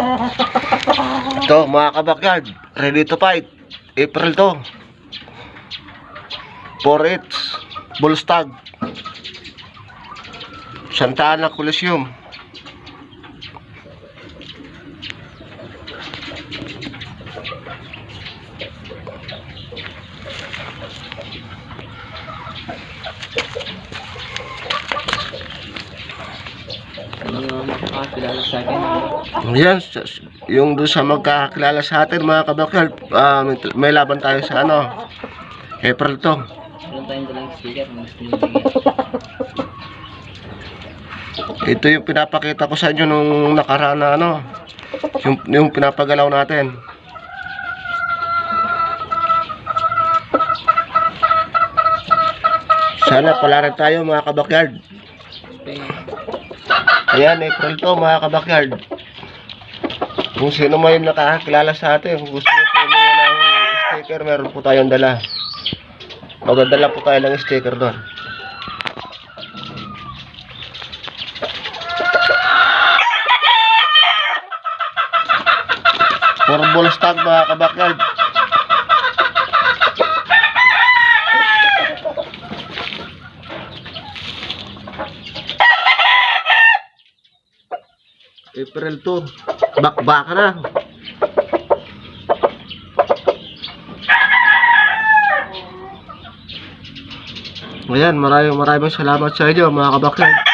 Ito mga kabakyard, ready to fight. April to. 4-8 Bullstag Santa Ana Coliseum. Yan, yung doon sa magkakilala sa atin mga kabakyard, may laban tayo sa ano, April to. Ito yung pinapakita ko sa inyo nung nakaraan na ano, yung pinapagalaw natin. Sana pala rin tayo mga kabakyard. Ayan, April to mga kabakyard. Kung sino man yung nakakilala sa atin, kung gusto nyo po ng sticker, meron po tayong dala. Magdadala po tayo ng sticker doon. For Bullstag mga kabakyard. April 2, bakbaka na. Ayan, maraming salamat sa inyo mga kabakyard.